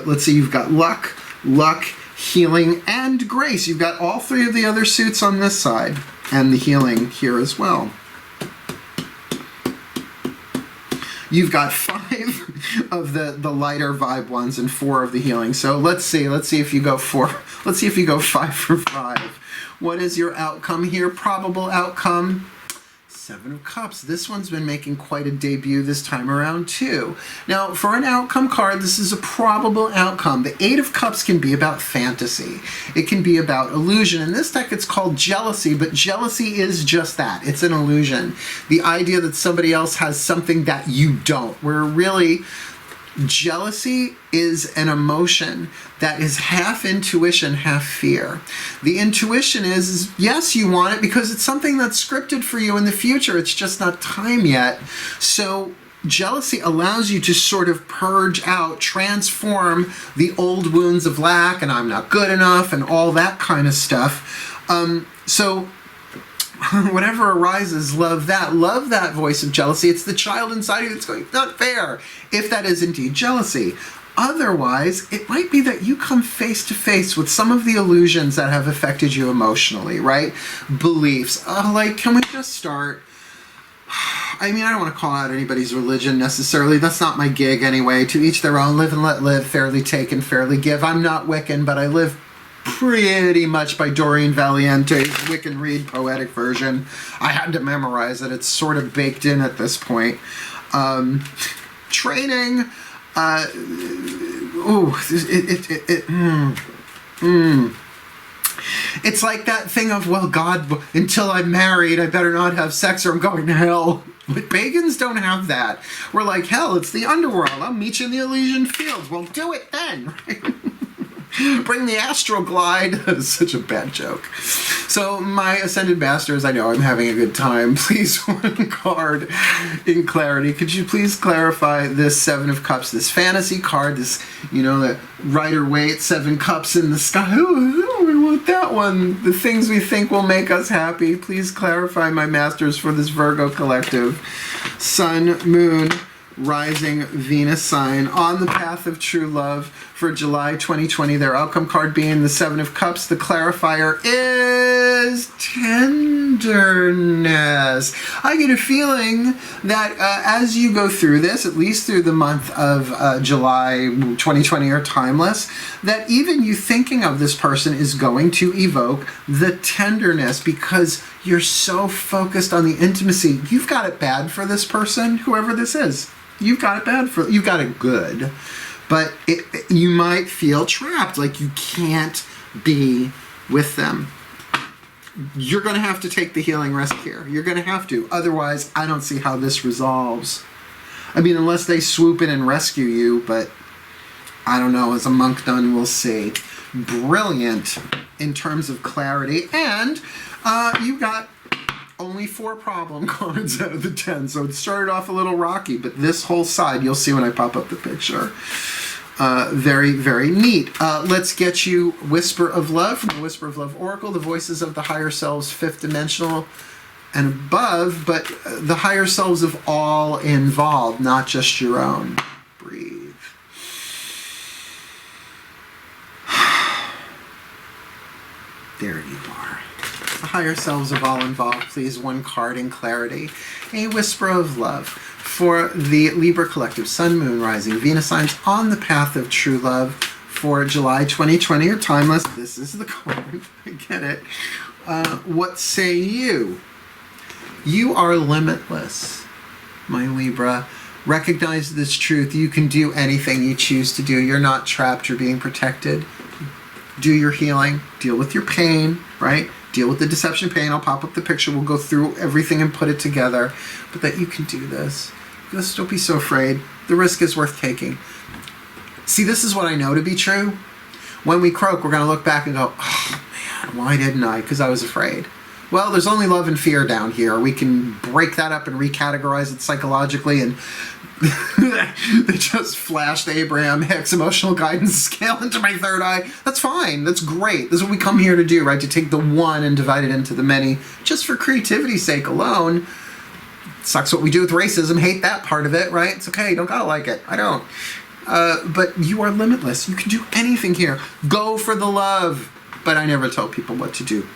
let's see, you've got luck, healing, and grace. You've got all three of the other suits on this side, and the healing here as well. You've got 5 of the lighter vibe ones and 4 of the healing. So let's see if you go 4. Let's see if you go 5 for 5. What is your outcome here? Probable outcome. 7 of Cups. This one's been making quite a debut this time around too. Now, for an outcome card, this is a probable outcome. The 8 of Cups can be about fantasy. It can be about illusion. In this deck, it's called jealousy, but jealousy is just that. It's an illusion. The idea that somebody else has something that you don't. Where really, jealousy is an emotion that is half intuition, half fear. The intuition is, yes, you want it because it's something that's scripted for you in the future. It's just not time yet. So jealousy allows you to sort of purge out, transform the old wounds of lack and I'm not good enough and all that kind of stuff. So whatever arises, love that voice of jealousy. It's the child inside you that's going, not fair, if that is indeed jealousy. Otherwise, it might be that you come face to face with some of the illusions that have affected you emotionally, right? Beliefs. Like, can we just start? I mean, I don't want to call out anybody's religion necessarily. That's not my gig anyway. To each their own, live and let live, fairly take and fairly give. I'm not Wiccan, but I live pretty much by Doreen Valiente's Wiccan Read poetic version. I had to memorize it. It's sort of baked in at this point. Training. It's like that thing of, well, God, until I'm married, I better not have sex or I'm going to hell. But pagans don't have that. We're like, hell, it's the underworld. I'll meet you in the Elysian fields. Well, do it then. Bring the astral glide. That is such a bad joke. So, my Ascended Masters, I know I'm having a good time. Please, one card in clarity. Could you please clarify this 7 of Cups, this fantasy card, this, you know, the Rider-Waite 7 Cups in the sky. Ooh, we want that one. The things we think will make us happy. Please clarify, my masters, for this Virgo collective. Sun, Moon, Rising, Venus sign on the path of true love for July 2020. Their outcome card being the 7 of Cups. The clarifier is tenderness. I get a feeling that as you go through this, at least through the month of July 2020 or timeless, that even you thinking of this person is going to evoke the tenderness because you're so focused on the intimacy. You've got it bad for this person, whoever this is. You've got it bad for, you've got it good, but you might feel trapped, like you can't be with them. You're going to have to take the healing risk here. You're going to have to. Otherwise, I don't see how this resolves. I mean, unless they swoop in and rescue you, but I don't know. As a monk nun, we'll see. Brilliant in terms of clarity. And you got only 4 problem cards out of the 10, so it started off a little rocky, but this whole side, you'll see when I pop up the picture. Very, very neat. Let's get you Whisper of Love from the Whisper of Love Oracle, the voices of the higher selves, 5th dimensional and above, but the higher selves of all involved, not just your own. Breathe. There you are. The higher selves of all involved, please, one card in clarity. A Whisper of Love for the Libra collective, Sun, Moon, Rising, Venus signs on the path of true love for July 2020 or timeless. This is the card. I get it. What say you? You are limitless, my Libra. Recognize this truth. You can do anything you choose to do. You're not trapped. You're being protected. Do your healing. Deal with your pain, right? Deal with the deception pain. I'll pop up the picture. We'll go through everything and put it together. But that you can do this. Just don't be so afraid. The risk is worth taking. See, this is what I know to be true. When we croak, we're going to look back and go, oh, man, why didn't I? Because I was afraid. Well, there's only love and fear down here. We can break that up and recategorize it psychologically, and they just flashed the Abraham Hicks emotional guidance scale into my third eye. That's fine. That's great. This is what we come here to do, right? To take the one and divide it into the many, just for creativity's sake alone. Sucks what we do with racism. Hate that part of it, right? It's okay. You don't gotta like it. I don't. But you are limitless. You can do anything here. Go for the love. But I never tell people what to do.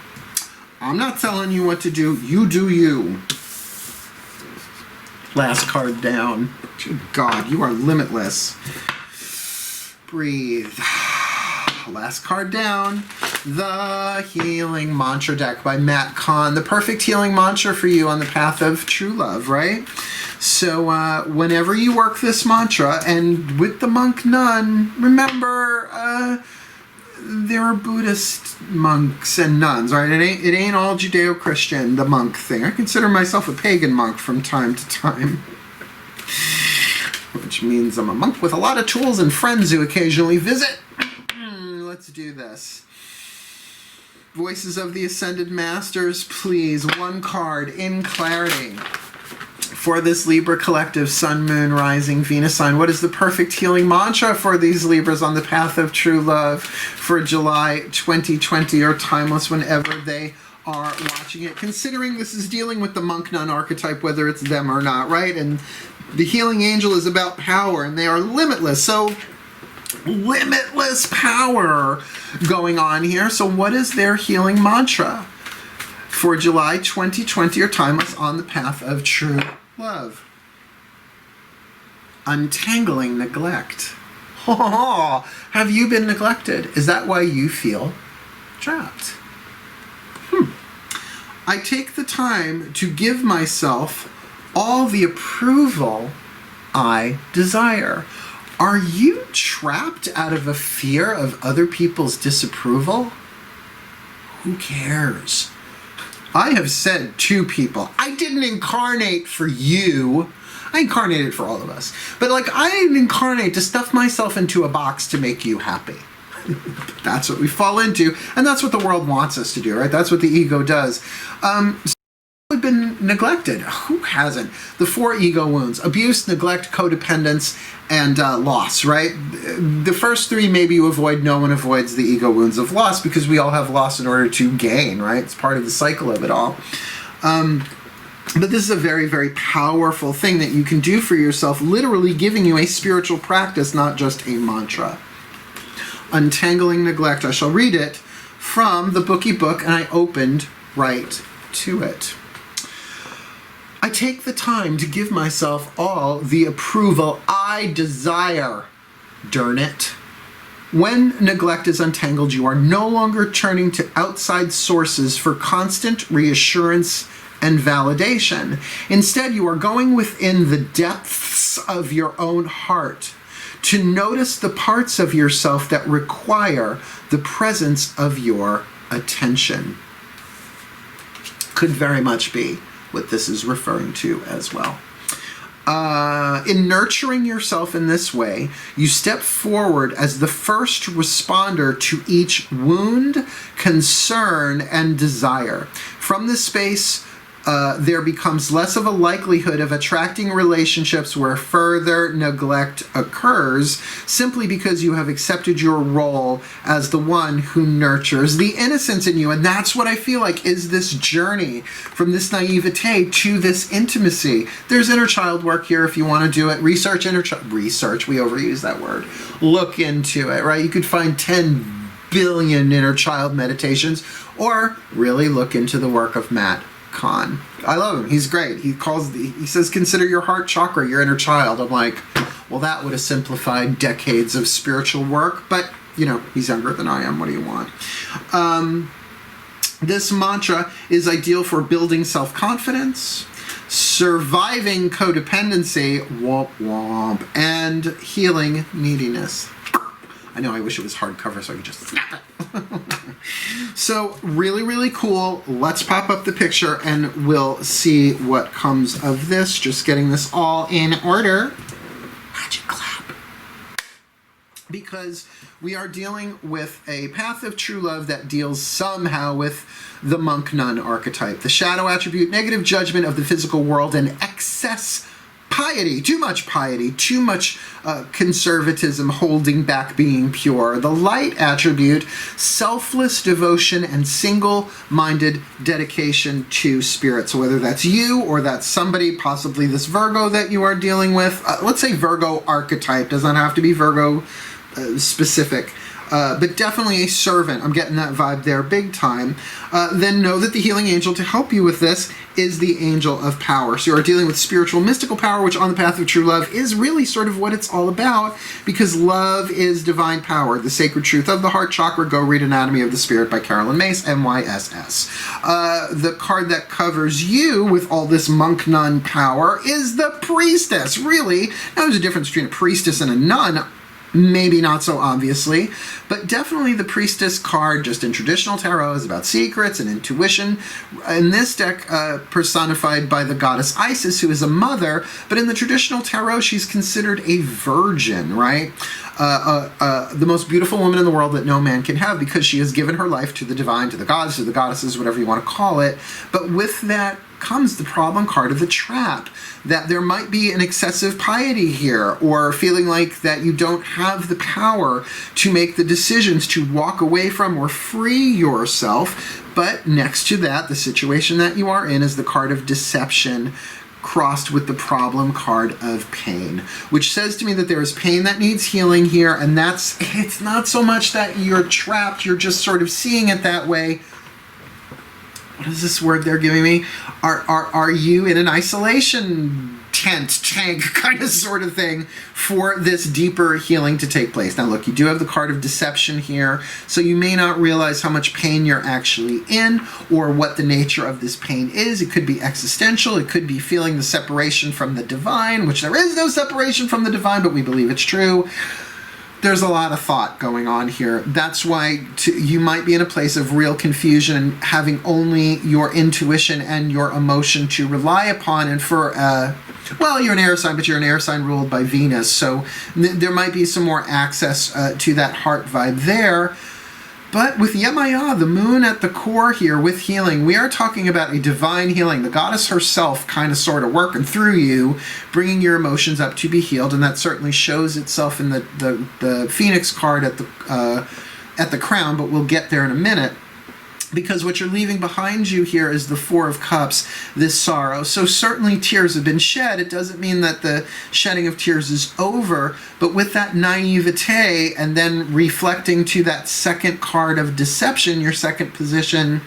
I'm not telling you what to do. You do you. Last card down. Good God, you are limitless. Breathe. Last card down. The Healing Mantra deck by Matt Kahn. The perfect healing mantra for you on the path of true love, right? So whenever you work this mantra, and with the monk nun, remember, there are Buddhist monks and nuns, right? It ain't all Judeo-Christian, the monk thing. I consider myself a pagan monk from time to time. Which means I'm a monk with a lot of tools and friends who occasionally visit. Let's do this. Voices of the Ascended Masters, please. One card in clarity. For this Libra collective, Sun, Moon, Rising, Venus sign, what is the perfect healing mantra for these Libras on the path of true love for July 2020, or timeless whenever they are watching it? Considering this is dealing with the monk-nun archetype, whether it's them or not, right? And the healing angel is about power, and they are limitless. So, limitless power going on here. So what is their healing mantra for July 2020, or timeless on the path of true love? Untangling neglect. Oh, have you been neglected? Is that why you feel trapped? I take the time to give myself all the approval I desire. Are you trapped out of a fear of other people's disapproval? Who cares? I have said to people, I didn't incarnate for you. I incarnated for all of us. But I didn't incarnate to stuff myself into a box to make you happy. That's what we fall into, and that's what the world wants us to do, right? That's what the ego does. We've been neglected. Who hasn't? The 4 ego wounds: abuse, neglect, codependence, and loss, right? The first 3 maybe you avoid. No one avoids the ego wounds of loss, because we all have loss in order to gain, right? It's part of the cycle of it all. But this is a very, very powerful thing that you can do for yourself, literally giving you a spiritual practice, not just a mantra. Untangling neglect. I shall read it from the Bookie Book, and I opened right to it. I take the time to give myself all the approval I desire. Darn it. When neglect is untangled, you are no longer turning to outside sources for constant reassurance and validation. Instead, you are going within the depths of your own heart to notice the parts of yourself that require the presence of your attention. Could very much be what this is referring to as well. In nurturing yourself in this way, you step forward as the first responder to each wound, concern, and desire. From this space, there becomes less of a likelihood of attracting relationships where further neglect occurs, simply because you have accepted your role as the one who nurtures the innocence in you. And that's what I feel like is this journey from this naivete to this intimacy. There's inner child work here if you want to do it. Research inner child. Research, we overuse that word. Look into it, right? You could find 10 billion inner child meditations, or really look into the work of Matt Kahn. I love him. He's great. He says, consider your heart chakra your inner child. I'm like, well, that would have simplified decades of spiritual work, but he's younger than I am. What do you want? This mantra is ideal for building self-confidence, surviving codependency, womp womp, and healing neediness. I know, I wish it was hardcover so I could just snap it. So, really, really cool. Let's pop up the picture and we'll see what comes of this. Just getting this all in order. Magic clap. because we are dealing with a path of true love that deals somehow with the monk-nun archetype, the shadow attribute, negative judgment of the physical world, and excess piety, too much conservatism, holding back being pure. The light attribute, selfless devotion and single-minded dedication to spirit. So whether that's you or that's somebody, possibly this Virgo that you are dealing with, let's say Virgo archetype, does not have to be Virgo specific. But definitely a servant. I'm getting that vibe there big time. Then know that the healing angel to help you with this is the angel of power. So you are dealing with spiritual mystical power, which on the path of true love is really sort of what it's all about, because love is divine power, the sacred truth of the heart chakra. Go read Anatomy of the Spirit by Carolyn Myss, MYSS. The card that covers you with all this monk-nun power is the priestess. Really, now there's a difference between a priestess and a nun. Maybe not so obviously, but definitely the priestess card, just in traditional tarot, is about secrets and intuition. In this deck, personified by the goddess Isis, who is a mother, but in the traditional tarot, she's considered a virgin, right? The most beautiful woman in the world that no man can have, because she has given her life to the divine, to the gods, to the goddesses, whatever you want to call it. But with that comes the problem card of the trap, that there might be an excessive piety here, or feeling like that you don't have the power to make the decisions to walk away from or free yourself. But next to that, the situation that you are in is the card of deception, crossed with the problem card of pain, which says to me that there is pain that needs healing here, and it's not so much that you're trapped, you're just sort of seeing it that way. What is this word they're giving me? Are you in an isolation tank kind of sort of thing for this deeper healing to take place? Now look, you do have the card of deception here, so you may not realize how much pain you're actually in, or what the nature of this pain is. It could be existential, it could be feeling the separation from the divine, which there is no separation from the divine, but we believe it's true. There's a lot of thought going on here. That's why you might be in a place of real confusion and having only your intuition and your emotion to rely upon. And for, well, you're an air sign, but you're an air sign ruled by Venus. So there might be some more access to that heart vibe there. But with Yemaya, the moon at the core here with healing, we are talking about a divine healing. The goddess herself kind of sort of working through you, bringing your emotions up to be healed. And that certainly shows itself in the Phoenix card at the crown, but we'll get there in a minute. Because what you're leaving behind you here is the Four of Cups, this sorrow. So certainly tears have been shed. It doesn't mean that the shedding of tears is over, but with that naivete and then reflecting to that second card of deception, your second position,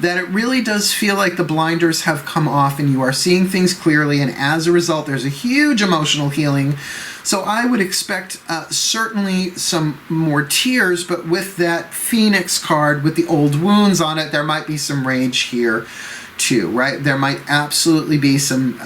that it really does feel like the blinders have come off and you are seeing things clearly, and as a result, there's a huge emotional healing. So I would expect certainly some more tears, but with that Phoenix card, with the old wounds on it, there might be some rage here too, right? There might absolutely be some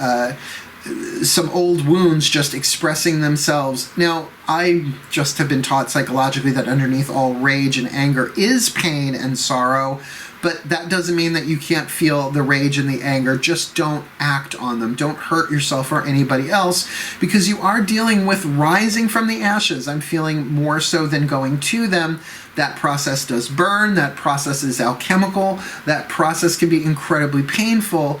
old wounds just expressing themselves. Now, I just have been taught psychologically that underneath all rage and anger is pain and sorrow, but that doesn't mean that you can't feel the rage and the anger. Just don't act on them. Don't hurt yourself or anybody else, because you are dealing with rising from the ashes. I'm feeling more so than going to them. That process does burn. That process is alchemical. That process can be incredibly painful.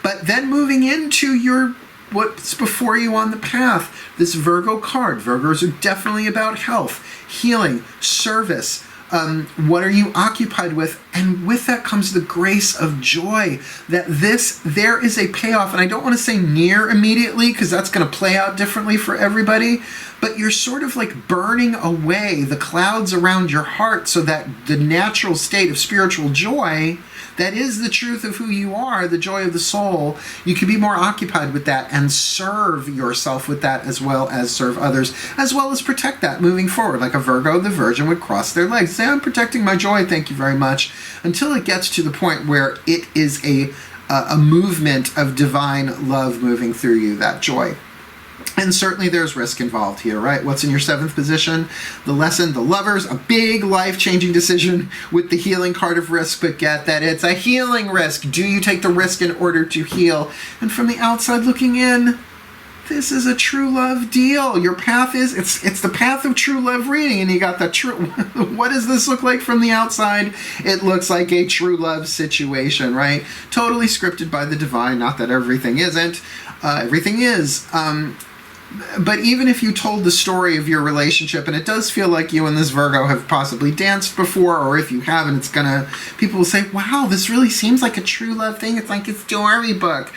But then moving into what's before you on the path, this Virgo card. Virgos are definitely about health, healing, service. What are you occupied with? And with that comes the grace of joy, that there is a payoff. And I don't want to say near immediately, because that's going to play out differently for everybody, but you're sort of like burning away the clouds around your heart, so that the natural state of spiritual joy, that is the truth of who you are, the joy of the soul, you can be more occupied with that and serve yourself with that, as well as serve others, as well as protect that moving forward. Like a Virgo, the Virgin would cross their legs, say, I'm protecting my joy, thank you very much, until it gets to the point where it is a movement of divine love moving through you, that joy. And certainly there's risk involved here, right? What's in your seventh position? The lesson, the lovers, a big life-changing decision with the healing card of risk, but get that it's a healing risk. Do you take the risk in order to heal? And from the outside looking in, this is a true love deal. Your path is, it's the path of true love reading, and you got the true, what does this look like from the outside? It looks like a true love situation, right? Totally scripted by the divine, not that everything isn't. Everything is. But even if you told the story of your relationship, and it does feel like you and this Virgo have possibly danced before, or if you haven't, it's gonna, people will say, wow, this really seems like a true love thing. It's like a storybook.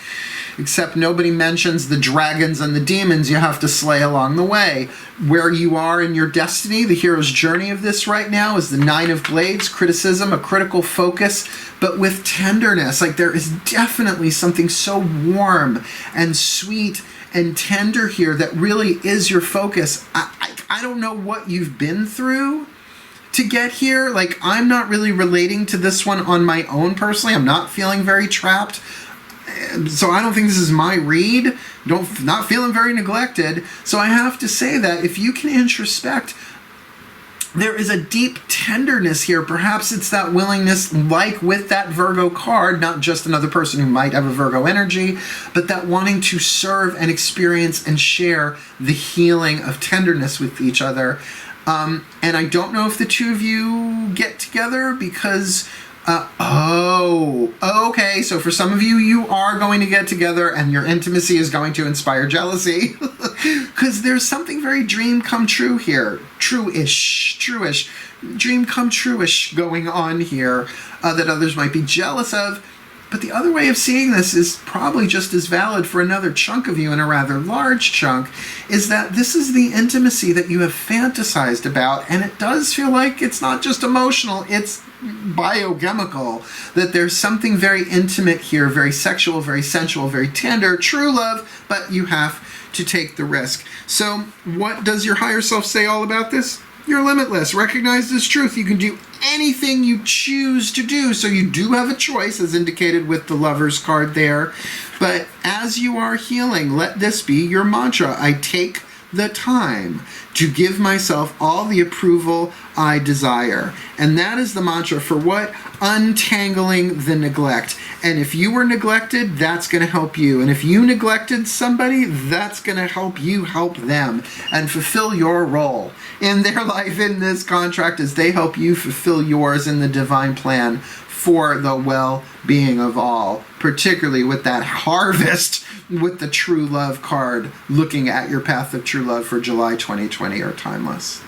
Except nobody mentions the dragons and the demons you have to slay along the way. Where you are in your destiny, the hero's journey of this right now is the Nine of Blades, criticism, a critical focus, but with tenderness. Like, there is definitely something so warm and sweet and tender here that really is your focus. I don't know what you've been through to get here. Like, I'm not really relating to this one on my own personally. I'm not feeling very trapped. So I don't think this is my read. Not feeling very neglected. So I have to say that if you can introspect, there is a deep tenderness here. Perhaps it's that willingness, like with that Virgo card, not just another person who might have a Virgo energy, but that wanting to serve and experience and share the healing of tenderness with each other. And I don't know if the two of you get together because... okay, so for some of you, you are going to get together and your intimacy is going to inspire jealousy. Because there's something very dream come true here. True-ish, dream come true-ish going on here that others might be jealous of. But the other way of seeing this is probably just as valid for another chunk of you, and a rather large chunk, is that this is the intimacy that you have fantasized about, and it does feel like it's not just emotional, it's biochemical, that there's something very intimate here, very sexual, very sensual, very tender, true love, but you have to take the risk. So what does your higher self say all about this? You're limitless. Recognize this truth. You can do anything you choose to do. So you do have a choice, as indicated with the Lover's card there. But as you are healing, let this be your mantra. I take the time to give myself all the approval I desire. And that is the mantra for what? Untangling the neglect. And if you were neglected, that's going to help you. And if you neglected somebody, that's going to help you help them and fulfill your role in their life in this contract as they help you fulfill yours in the divine plan for the well-being of all, particularly with that harvest with the True Love card, looking at your path of true love for July 2020 or timeless.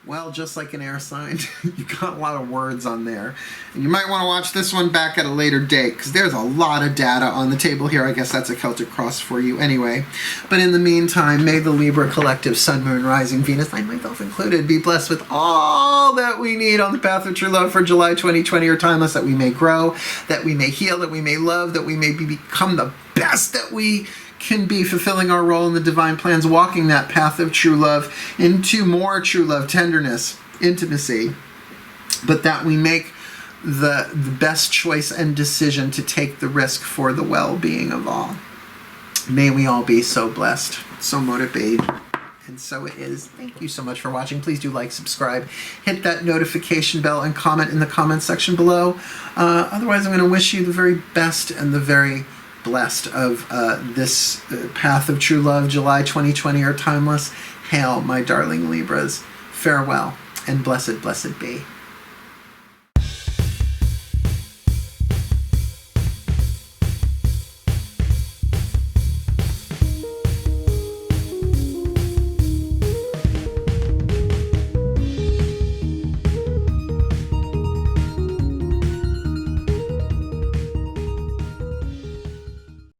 Well, just like an air sign, you got a lot of words on there. And you might want to watch this one back at a later date, because there's a lot of data on the table here. I guess that's a Celtic cross for you anyway. But in the meantime, may the Libra collective, Sun, Moon, Rising, Venus, and myself included, be blessed with all that we need on the path of true love for July 2020 or timeless, that we may grow, that we may heal, that we may love, that we may become the best that we can be, fulfilling our role in the divine plans, walking that path of true love into more true love, tenderness, intimacy, but that we make the best choice and decision to take the risk for the well-being of all. May we all be so blessed. So mote it be. And so it is. Thank you so much for watching. Please do like, subscribe, hit that notification bell, and comment in the comment section below. Otherwise, I'm going to wish you the very best and the very blessed of this path of true love, July 2020 or timeless. Hail, my darling Libras. Farewell, and blessed, blessed be.